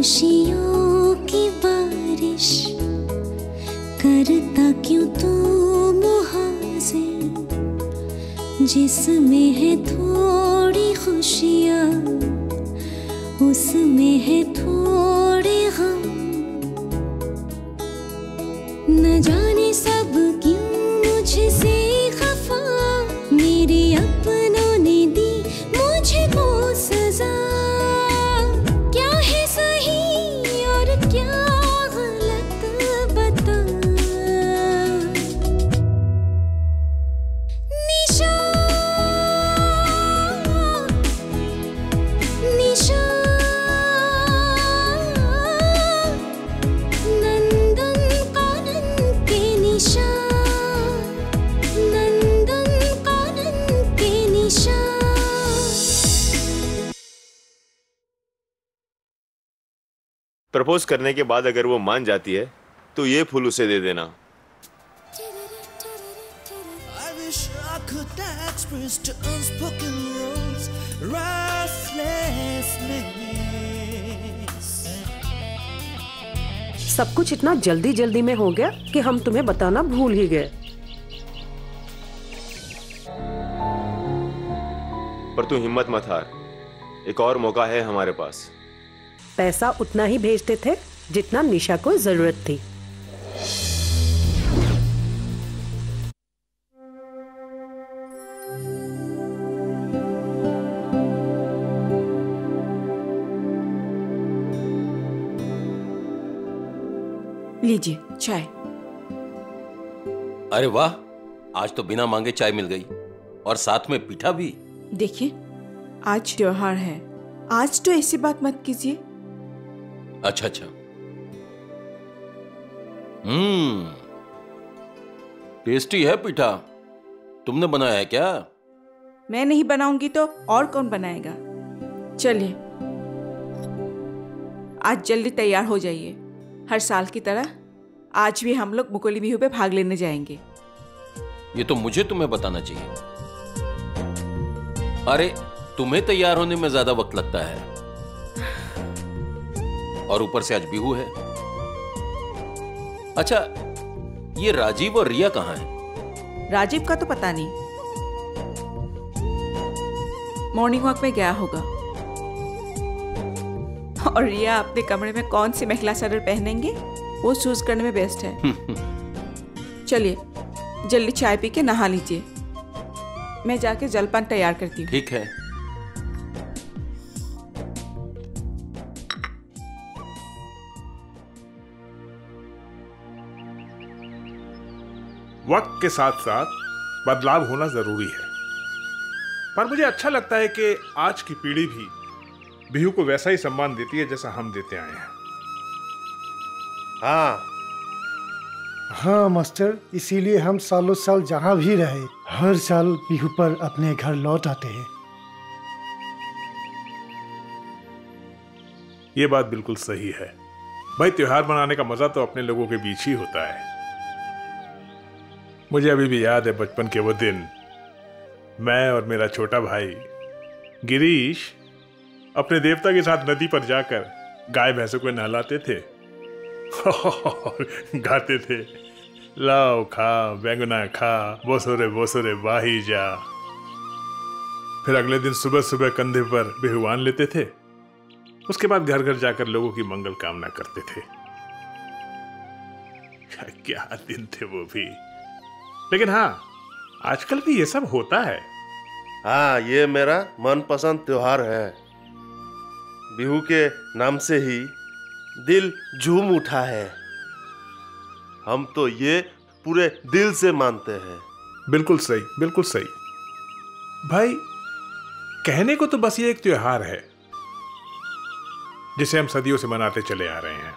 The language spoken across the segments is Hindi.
खुशियों की बारिश करता क्यों तू मुहाजिर, जिसमें है थोड़ी खुशियाँ उसमें है थोड़े गम। न जाने सब क्यों मुझसे खफा, मेरे अपनों ने दी मुझको सजा। क्या है सही और क्या गलत बता। निशा निशा नंदन कानन के निशा, नंदन कानन के निशा। प्रपोज करने के बाद अगर वो मान जाती है तो ये फूल उसे दे देना। I wish I could express the unspoken rules, restlessness. सब कुछ इतना जल्दी जल्दी में हो गया कि हम तुम्हें बताना भूल ही गए। पर तू हिम्मत मत हार, एक और मौका है हमारे पास। पैसा उतना ही भेजते थे जितना निशा को जरूरत थी। लीजिए चाय। अरे वाह, आज तो बिना मांगे चाय मिल गई और साथ में पीठा भी। देखिए आज त्योहार है, आज तो ऐसी बात मत कीजिए। अच्छा अच्छा। टेस्टी है पीठा। तुमने बनाया है क्या? मैं नहीं बनाऊंगी तो और कौन बनाएगा। चलिए आज जल्दी तैयार हो जाइए। हर साल की तरह आज भी हम लोग मुकोली बिहू पे भाग लेने जाएंगे। ये तो मुझे तुम्हें बताना चाहिए। अरे तुम्हें तैयार होने में ज्यादा वक्त लगता है और ऊपर से आज बिहू है। अच्छा, ये राजीव और रिया कहाँ हैं? राजीव का तो पता नहीं, मॉर्निंग वॉक में गया होगा। और रिया अपने कमरे में कौन सी महिला सदर पहनेंगे वो चूज करने में बेस्ट है। चलिए जल्दी चाय पी के नहा लीजिए, मैं जाके जलपान तैयार करती हूँ। ठीक है। वक्त के साथ साथ बदलाव होना जरूरी है, पर मुझे अच्छा लगता है कि आज की पीढ़ी भी बिहू को वैसा ही सम्मान देती है जैसा हम देते आए हैं। हाँ मास्टर, इसीलिए हम सालों साल जहाँ भी रहे हर साल बिहू पर अपने घर लौट आते हैं। ये बात बिल्कुल सही है भाई, त्योहार मनाने का मजा तो अपने लोगों के बीच ही होता है। मुझे अभी भी याद है बचपन के वो दिन, मैं और मेरा छोटा भाई गिरीश अपने देवता के साथ नदी पर जाकर गाय भैंसों को नहलाते थे और गाते थे, लाओ खा बैंगना खा बोसोरे वाही जा। फिर अगले दिन सुबह सुबह कंधे पर बिहुआन लेते थे। उसके बाद घर घर जाकर लोगों की मंगल कामना करते थे। क्या दिन थे वो भी। लेकिन हाँ, आजकल भी ये सब होता है। हाँ, ये मेरा मनपसंद त्योहार है। बिहू के नाम से ही दिल झूम उठा है। हम तो ये पूरे दिल से मानते हैं। बिल्कुल सही, बिल्कुल सही भाई। कहने को तो बस ये एक त्योहार है जिसे हम सदियों से मनाते चले आ रहे हैं।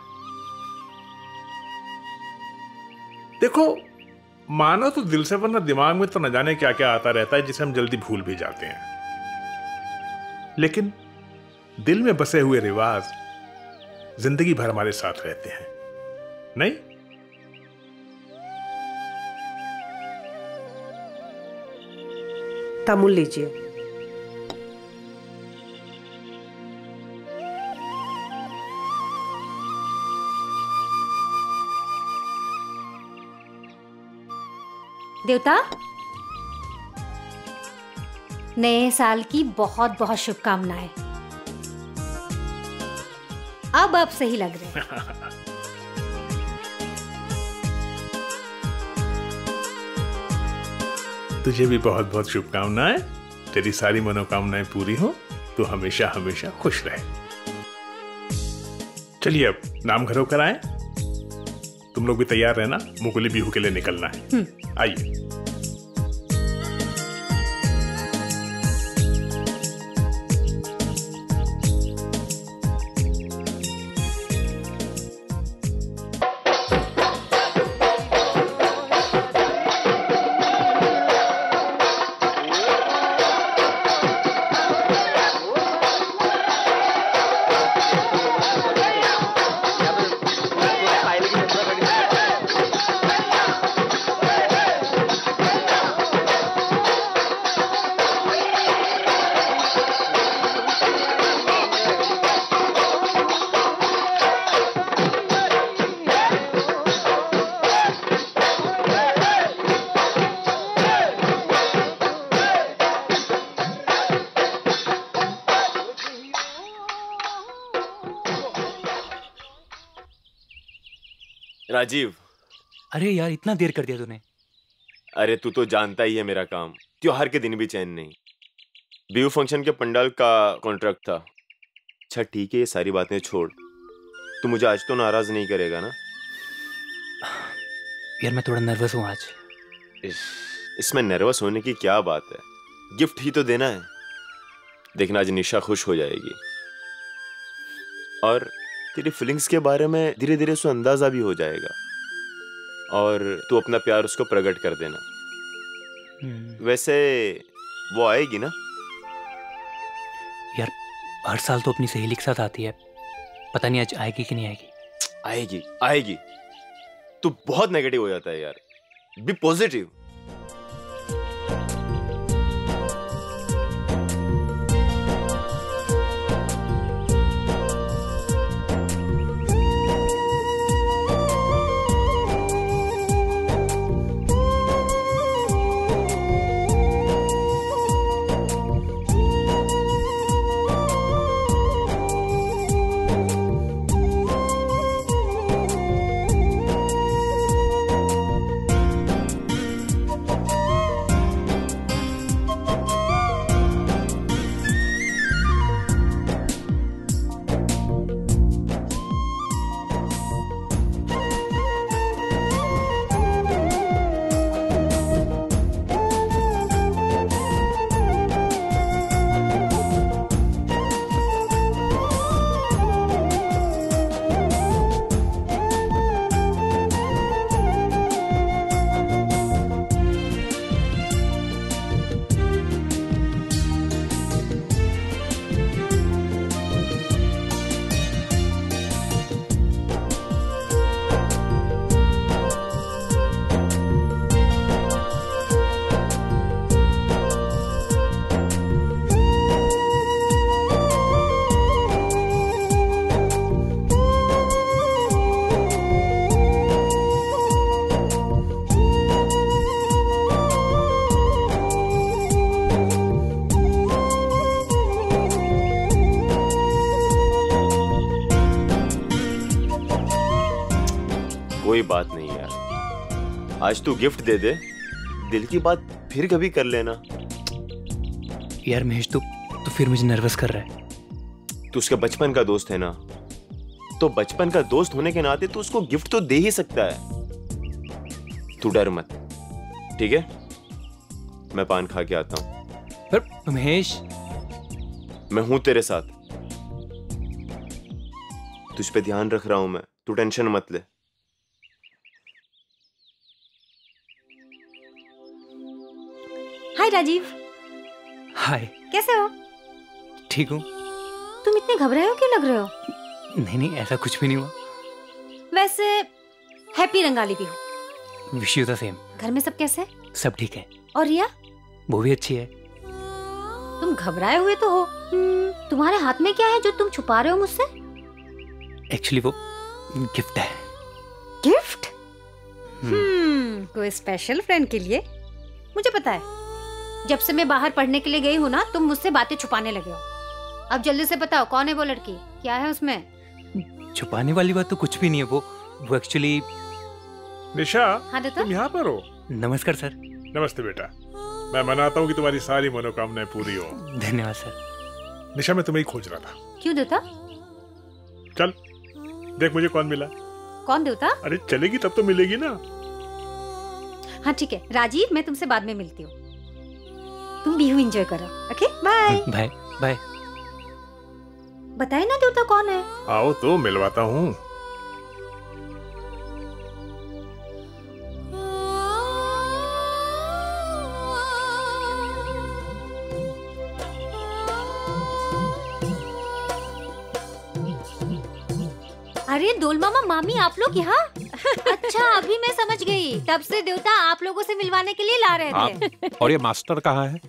देखो, मानो तो दिल से, वरना दिमाग में तो न जाने क्या क्या आता रहता है जिसे हम जल्दी भूल भी जाते हैं। लेकिन दिल में बसे हुए रिवाज जिंदगी भर हमारे साथ रहते हैं, नहीं? तामुल लीजिए। देवता, नए साल की बहुत बहुत शुभकामनाएं। अब आप सही लग रहे हैं। तुझे भी बहुत बहुत शुभकामनाएं। तेरी सारी मनोकामनाएं पूरी हो, तो हमेशा हमेशा खुश रहे। चलिए अब नाम घरों कर आए। तुम लोग भी तैयार रहना, मुकुली बिहू के लिए निकलना है। आइए। राजीव, अरे यार इतना देर कर दिया तूने। अरे तू तो जानता ही है मेरा काम, त्योहार के दिन भी चैन नहीं। बिहू फंक्शन के पंडाल का कॉन्ट्रैक्ट था। अच्छा ठीक है, ये सारी बातें छोड़। तू मुझे आज तो नाराज नहीं करेगा ना? यार मैं थोड़ा नर्वस हूँ आज। इसमें नर्वस होने की क्या बात है? गिफ्ट ही तो देना है। देखना आज निशा खुश हो जाएगी और तेरी फीलिंग्स के बारे में धीरे धीरे उसको अंदाजा भी हो जाएगा और तू अपना प्यार उसको प्रकट कर देना। वैसे वो आएगी ना? यार हर साल तो अपनी सहेली के साथ आती है, पता नहीं आज आएगी कि नहीं आएगी। आएगी आएगी। तू बहुत नेगेटिव हो जाता है यार, बी पॉजिटिव। कोई बात नहीं यार, आज तू गिफ्ट दे दे, दिल की बात फिर कभी कर लेना। यार महेश तू फिर मुझे नर्वस कर रहा है। तू उसके बचपन का दोस्त है ना, तो बचपन का दोस्त होने के नाते तू उसको गिफ्ट तो दे ही सकता है। तू डर मत, ठीक है? मैं पान खा के आता हूं। पर महेश, मैं हूं तेरे साथ, तुझ पे ध्यान रख रहा हूं मैं, तू टेंशन मत ले। हाय राजीव। हाय। कैसे हो? ठीक हूँ। तुम इतने घबराए हो क्यों लग रहे हो? नहीं ऐसा कुछ भी नहीं हुआ। वैसे happy Rongali Bihu. Wish you the same. घर में सब कैसे? सब ठीक है। और रिया? वो भी अच्छी है। तुम घबराए हुए तो हो। तुम्हारे हाथ में क्या है जो तुम छुपा रहे हो मुझसे? एक्चुअली वो गिफ्ट है। गिफ्ट? कोई स्पेशल फ्रेंड के लिए? मुझे पता है, जब से मैं बाहर पढ़ने के लिए गई हूँ ना, तुम मुझसे बातें छुपाने लगे हो। अब जल्दी से बताओ, कौन है वो लड़की, क्या है उसमें? छुपाने वाली बात तो कुछ भी नहीं है। वो एक्चुअली। निशा, हाँ देता? तुम यहाँ पर हो? नमस्कार सर। नमस्ते बेटा। मैं मनाता हूँ कि तुम्हारी सारी मनोकामनाएं पूरी हो। धन्यवाद सर। निशा, मैं तुम्हें ही खोज रहा था। क्यों देवता? चल देख मुझे कौन मिला। कौन देवता? अरे चलेगी तब तो मिलेगी ना। हाँ ठीक है राजीव, मैं तुमसे बाद में मिलती हूँ। तुम बिहू एंजॉय करो। Okay bye. Bye bye. बताए ना देवता कौन है? आओ तो मिलवाता हूँ। अरे डोल मामा, मामी, आप लोग यहाँ? अच्छा अभी मैं समझ गई, तब से देवता आप लोगों से मिलवाने के लिए ला रहे थे। और ये मास्टर कहाँ है?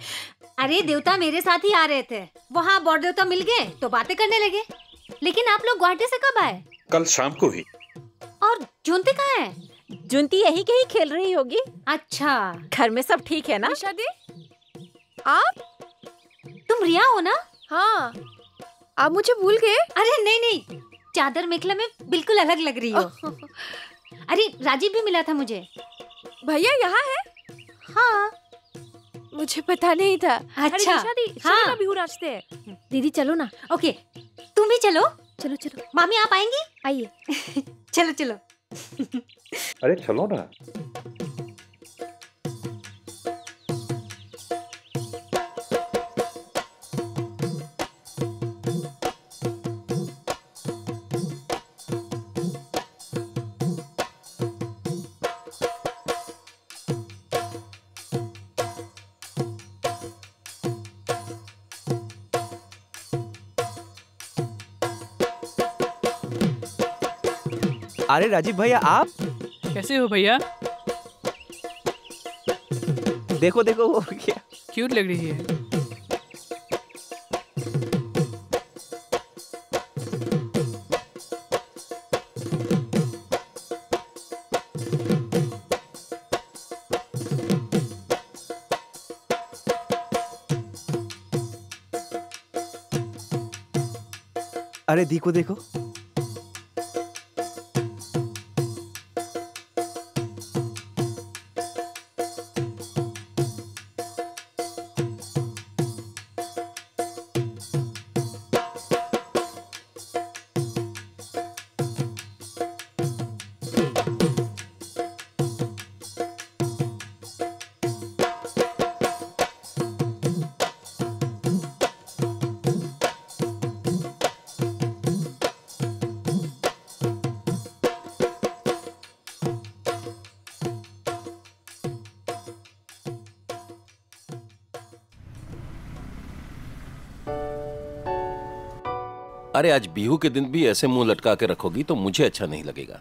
अरे देवता मेरे साथ ही आ रहे थे, वहाँ बॉड देवता मिल गए तो बातें करने लगे। लेकिन आप लोग गुवाहाटी से कब आए? कल शाम को ही। और जुनती कहाँ है? जुनती यही कहीं खेल रही होगी। अच्छा, घर में सब ठीक है ना? शादी आप? तुम रिया हो ना? हाँ। आप मुझे भूल गए? अरे नहीं नहीं, चादर मेखला में बिल्कुल अलग लग रही हो। अरे राजीव भी मिला था मुझे। भैया यहाँ है? हाँ मुझे पता नहीं था। अच्छा शादी हाँ। ना बिहू नाचते हैं। दीदी चलो ना। ओके तुम भी चलो। चलो चलो। मामी आप आएंगी? आइए। चलो चलो। अरे चलो ना। अरे राजीव भैया, आप कैसे हो भैया? देखो देखो वो क्या क्यूट लग रही है। अरे देखो देखो। अरे आज बिहू के दिन भी ऐसे मुंह लटका के रखोगी तो मुझे अच्छा नहीं लगेगा।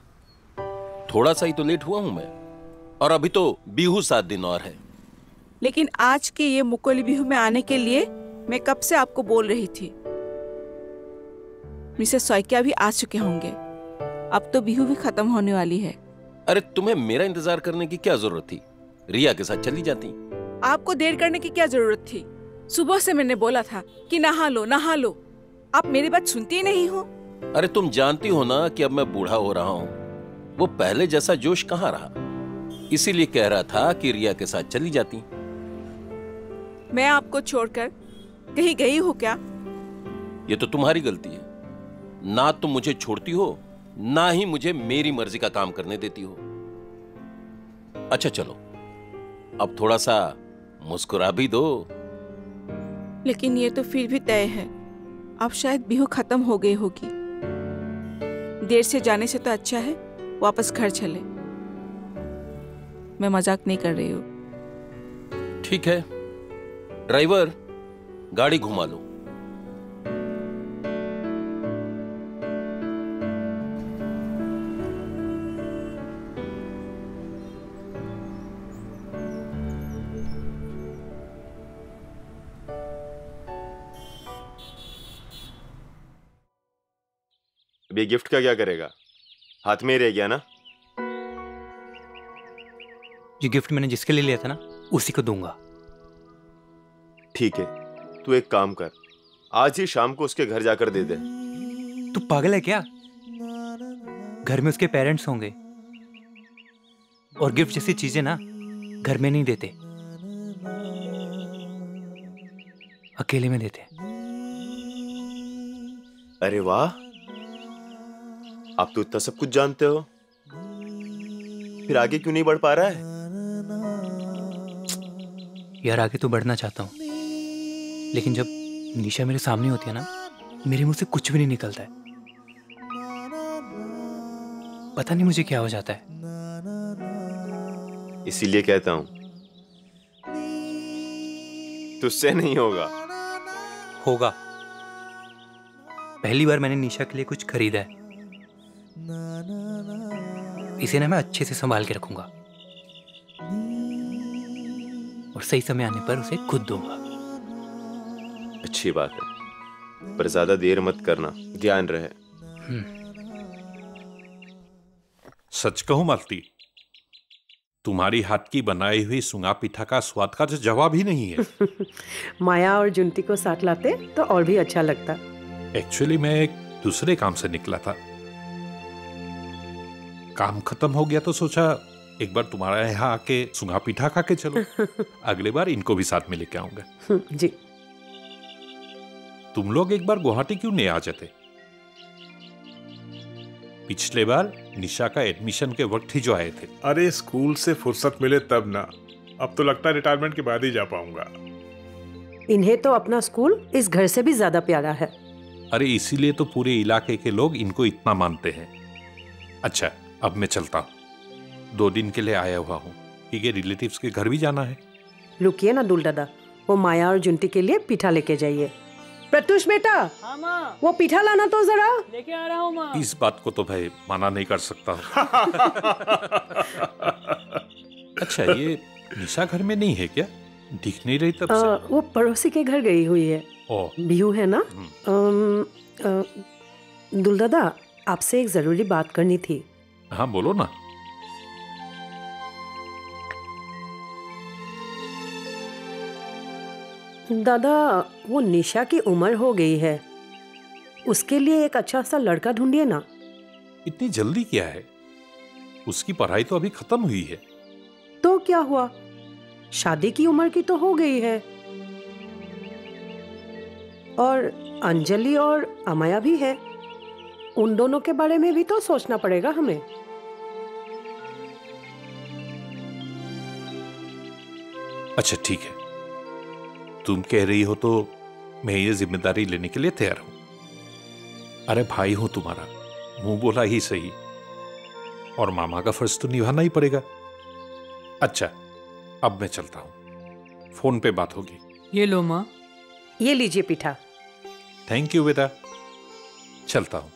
थोड़ा सा ही तो लेट हुआ हूं मैं, और अभी तो बिहू 7 दिन और है। लेकिन आज के ये मुकोली बिहू में आने के लिए मैं कब से आपको बोल रही थी। मिसेस सौकिया भी आ चुके होंगे। अब तो बिहू भी खत्म होने वाली है। अरे तुम्हें मेरा इंतजार करने की क्या जरूरत थी? रिया के साथ चली जाती। आपको देर करने की क्या जरूरत थी? सुबह से मैंने बोला था कि नहा लो नहा लो, आप मेरी बात सुनती ही नहीं हो। अरे तुम जानती हो ना कि अब मैं बूढ़ा हो रहा हूँ, वो पहले जैसा जोश कहाँ रहा। इसीलिए कह रहा था कि रिया के साथ चली जाती। मैं आपको छोड़कर कहीं गई हूँ क्या? ये तो तुम्हारी गलती है। ना तुम मुझे छोड़ती हो, ना ही मुझे मेरी मर्जी का काम करने देती हो। अच्छा चलो, अब थोड़ा सा मुस्कुरा भी दो। लेकिन ये तो फिर भी तय है, अब शायद बिहू खत्म हो गई होगी। देर से जाने से तो अच्छा है वापस घर चले। मैं मजाक नहीं कर रही हूँ। ठीक है, ड्राइवर गाड़ी घुमा लो। अब ये गिफ्ट का क्या करेगा? हाथ में ही रह गया ना। ये गिफ्ट मैंने जिसके लिए लिया था ना, उसी को दूंगा। ठीक है, तू एक काम कर, आज ही शाम को उसके घर जाकर दे दे। तू पागल है क्या? घर में उसके पेरेंट्स होंगे और गिफ्ट जैसी चीजें ना घर में नहीं देते, अकेले में देते। अरे वाह, आप तो इतना सब कुछ जानते हो, फिर आगे क्यों नहीं बढ़ पा रहा है? यार आगे तो बढ़ना चाहता हूँ, लेकिन जब निशा मेरे सामने होती है ना, मेरे मुंह से कुछ भी नहीं निकलता है। पता नहीं मुझे क्या हो जाता है। इसीलिए कहता हूं, तुझसे नहीं होगा। होगा। पहली बार मैंने निशा के लिए कुछ खरीदा है, इसे ना मैं अच्छे से संभाल के रखूंगा और सही समय आने पर उसे खुद दूंगा। अच्छी बात है, पर ज्यादा देर मत करना, ध्यान रहे। सच कहूं मालती, तुम्हारी हाथ की बनाई हुई सुंगा पिठा का स्वाद का तो जवाब ही नहीं है। माया और जुंटी को साथ लाते तो और भी अच्छा लगता। एक्चुअली मैं एक दूसरे काम से निकला था, काम खत्म हो गया तो सोचा एक बार तुम्हारे यहाँ आके सुंगा पिठा खा के चलो। अगले बार इनको भी साथ में लेके आऊंगा। जी। तुम लोग एक बार गुवाहाटी क्यों नहीं आ जाते? पिछले बार निशा का एडमिशन के वक्त ही जो आए थे। अरे स्कूल से फुर्सत मिले तब ना, अब तो लगता है रिटायरमेंट के बाद ही जा पाऊंगा। इन्हें तो अपना स्कूल इस घर से भी ज्यादा प्यारा है। अरे इसीलिए तो पूरे इलाके के लोग इनको इतना मानते हैं। अच्छा, अब मैं चलता हूँ, 2 दिन के लिए आया हुआ हूँ, क्योंकि रिलेटिव्स के घर भी जाना है। रुकिए ना दूल दादा, वो माया और जुंटी के लिए पीठा लेके जाइए। प्रत्युष बेटा, हाँ माँ, वो पीठा लाना तो जरा। लेके आ रहा हूँ माँ। इस बात को तो भाई माना नहीं कर सकता हूँ। अच्छा, ये निशा घर में नहीं है क्या? दिख नहीं रही तब से। वो पड़ोसी के घर गई हुई है। बिहू है ना। दूल दादा, आपसे एक जरूरी बात करनी थी। हाँ बोलो ना। दादा, वो निशा की उम्र हो गई है, उसके लिए एक अच्छा सा लड़का ढूंढिए ना। इतनी जल्दी क्या है? उसकी पढ़ाई तो अभी खत्म हुई है। तो क्या हुआ, शादी की उम्र की तो हो गई है। और अंजलि और अमाया भी है, उन दोनों के बारे में भी तो सोचना पड़ेगा हमें। अच्छा ठीक है, तुम कह रही हो तो मैं ये जिम्मेदारी लेने के लिए तैयार हूं। अरे भाई हूं तुम्हारा, मुंह बोला ही सही, और मामा का फर्ज तो निभाना ही पड़ेगा। अच्छा, अब मैं चलता हूं, फोन पे बात होगी। ये लो माँ। ये लीजिए पीठा। थैंक यू बेटा, चलता हूं।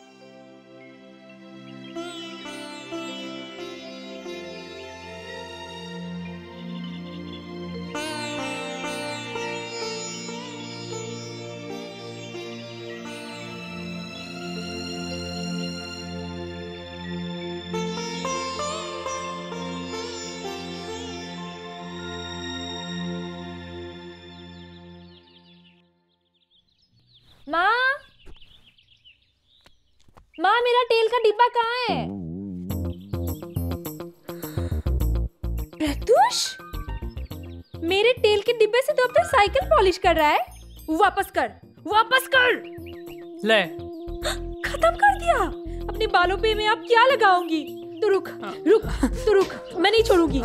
माँ, मेरा तेल का डिब्बा कहाँ है? प्रत्युष, मेरे तेल के डिब्बे से तो अपना साइकिल पॉलिश कर रहा है। वापस कर, वापस कर। ले, खत्म कर दिया। अपने बालों पे मैं अब क्या लगाऊंगी? तू रुक, रुक, तू रुक, मैं नहीं छोड़ूंगी।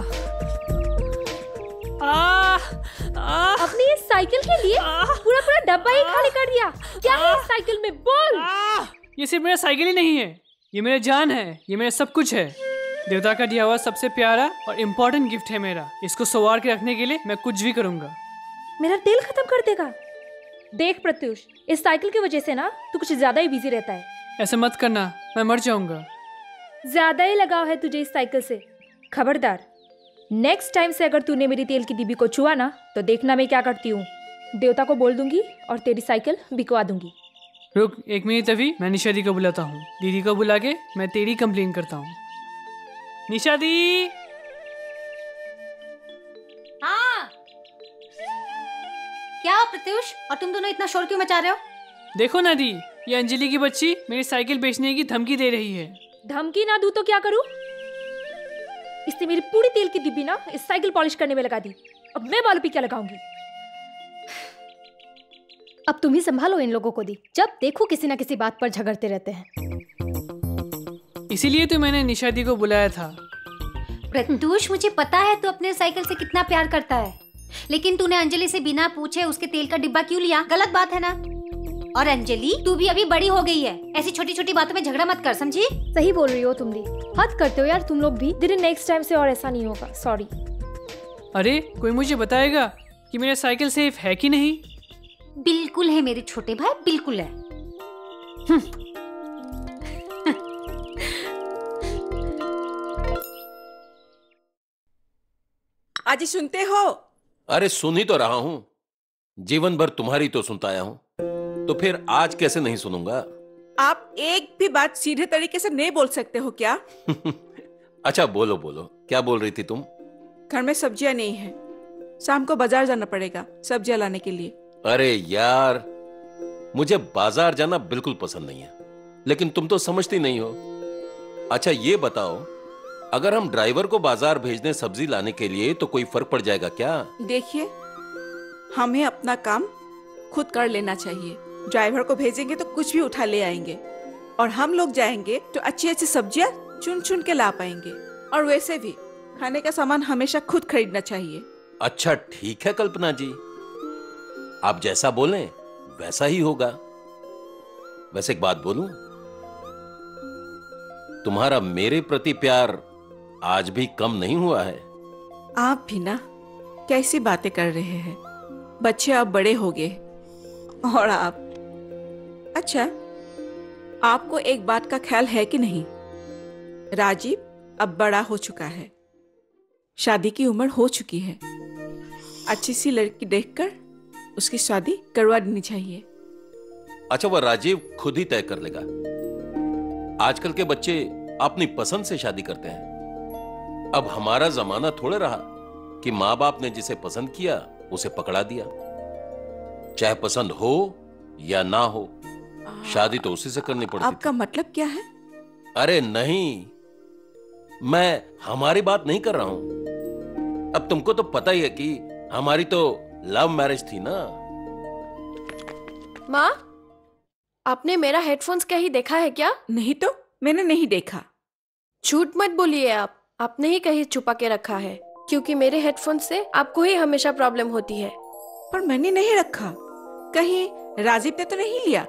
अपनी इस साइकिल के लिए पूरा पूरा डब्बा ही खाली कर दिया। क्या है इस साइकिल में? बोल। ये सिर्फ मेरा साइकिल ही नहीं है, ये मेरा जान है, ये मेरा सब कुछ है। देवता का दिया हुआ सबसे प्यारा और इम्पोर्टेंट गिफ्ट है मेरा। इसको संवार के रखने के लिए मैं कुछ भी करूंगा। मेरा तेल खत्म कर देगा? देख प्रत्युष, इस साइकिल की वजह से ना तू कुछ ज्यादा ही बिजी रहता है। ऐसा मत करना, मैं मर जाऊंगा। ज्यादा ही लगाव है तुझे इस साइकिल से। खबरदार, नेक्स्ट टाइम से अगर तूने मेरी तेल की डिब्बी को छुआ ना, तो देखना मैं क्या करती हूँ। देवता को बोल दूंगी और तेरी साइकिल बिकवा दूंगी। रुक 1 मिनट, अभी मैं निशा दी को बुलाता हूँ। दीदी को बुला के मैं तेरी कंप्लेन करता हूँ। निशा दी। हाँ। क्या हुआ प्रत्युष, और तुम दोनों इतना शोर क्यों मचा रहे हो? देखो ना दी, ये अंजलि की बच्ची मेरी साइकिल बेचने की धमकी दे रही है। धमकी ना दूं तो क्या करूं? इसने मेरी पूरी तेल की डिब्बी ना इस साइकिल पॉलिश करने में लगा दी। अब मैं बाल पे क्या लगाऊंगी? अब तुम ही संभालो इन लोगों को दी, जब देखो किसी ना किसी बात पर झगड़ते रहते हैं। इसीलिए तो मैंने निशा दी को बुलाया था। प्रत्युष, मुझे पता है तू अपने साइकिल से कितना प्यार करता है, लेकिन तूने अंजलि से बिना पूछे उसके तेल का डिब्बा क्यों लिया? गलत बात है ना? और अंजलि, तू भी अभी बड़ी हो गई है, ऐसी छोटी छोटी बातों में झगड़ा मत कर, समझी? सही बोल रही हो तुम दी, हद करते हो यार तुम लोग भी। दीदी नेक्स्ट टाइम से और ऐसा नहीं होगा, सॉरी। अरे कोई मुझे बताएगा कि मेरा साइकिल सेफ है कि नहीं? बिल्कुल है मेरे छोटे भाई, बिल्कुल है। आज सुनते हो? अरे सुन ही तो रहा हूं, जीवन भर तुम्हारी तो सुनता आया हूं, तो फिर आज कैसे नहीं सुनूंगा? आप एक भी बात सीधे तरीके से नहीं बोल सकते हो क्या? अच्छा बोलो बोलो, क्या बोल रही थी तुम? घर में सब्जियां नहीं है, शाम को बाजार जाना पड़ेगा सब्जियां लाने के लिए। अरे यार, मुझे बाजार जाना बिल्कुल पसंद नहीं है, लेकिन तुम तो समझती नहीं हो। अच्छा ये बताओ, अगर हम ड्राइवर को बाजार भेज दें सब्जी लाने के लिए तो कोई फर्क पड़ जाएगा क्या? देखिए, हमें अपना काम खुद कर लेना चाहिए। ड्राइवर को भेजेंगे तो कुछ भी उठा ले आएंगे, और हम लोग जाएंगे तो अच्छी अच्छी सब्जियां चुन चुन के ला पाएंगे। और वैसे भी खाने का सामान हमेशा खुद खरीदना चाहिए। अच्छा ठीक है कल्पना जी, आप जैसा बोलें वैसा ही होगा। वैसे एक बात बोलूं, तुम्हारा मेरे प्रति प्यार आज भी कम नहीं हुआ है। आप भी ना कैसी बातें कर रहे हैं, बच्चे अब बड़े हो गए और आप। अच्छा, आपको एक बात का ख्याल है कि नहीं, राजीव अब बड़ा हो चुका है, शादी की उम्र हो चुकी है। अच्छी सी लड़की देखकर उसकी शादी करवा देनी चाहिए। अच्छा वह राजीव खुद ही तय कर लेगा। आजकल के बच्चे अपनी पसंद से शादी करते हैं। अब हमारा जमाना थोड़े रहा कि माँ बाप ने जिसे पसंद किया उसे पकड़ा दिया, चाहे पसंद हो या ना हो, शादी तो उसी से करनी पड़ती। आपका मतलब क्या है? अरे नहीं, मैं हमारी बात नहीं कर रहा हूं। अब तुमको तो पता ही है कि हमारी तो लव मैरिज थी ना। माँ, आपने मेरा हेडफोन्स कहीं देखा है क्या? नहीं तो मैंने नहीं देखा। झूठ मत बोलिए आपने ही कहीं छुपा के रखा है, क्योंकि मेरे हेडफोन से आपको ही हमेशा प्रॉब्लम होती है। पर मैंने नहीं रखा, कहीं राजीव ने तो नहीं लिया?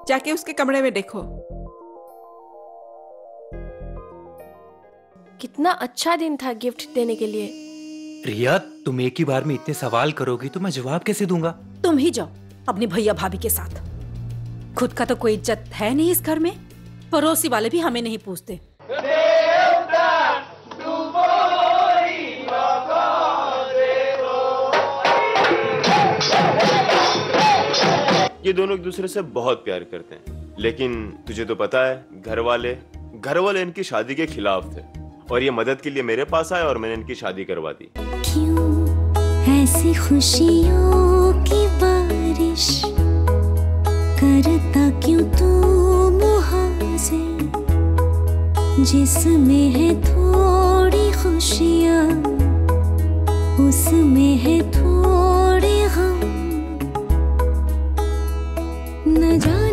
जाके उसके कमरे में देखो। कितना अच्छा दिन था गिफ्ट देने के लिए। रिया, तुम एक ही बार में इतने सवाल करोगी तो मैं जवाब कैसे दूंगा? तुम ही जाओ अपने भैया भाभी के साथ। खुद का तो कोई इज्जत है नहीं इस घर में, पड़ोसी वाले भी हमें नहीं पूछते। ये दोनों एक दूसरे से बहुत प्यार करते हैं, लेकिन तुझे तो पता है घर वाले इनकी शादी के खिलाफ थे और ये मदद के लिए मेरे पास आए और मैंने इनकी शादी करवा दी। क्यों ऐसी खुशियों की बारिश करता क्यों तू मुहाजिर, जिसमें है थोड़ी खुशियाँ उसमें है थोड़े गम, न जाने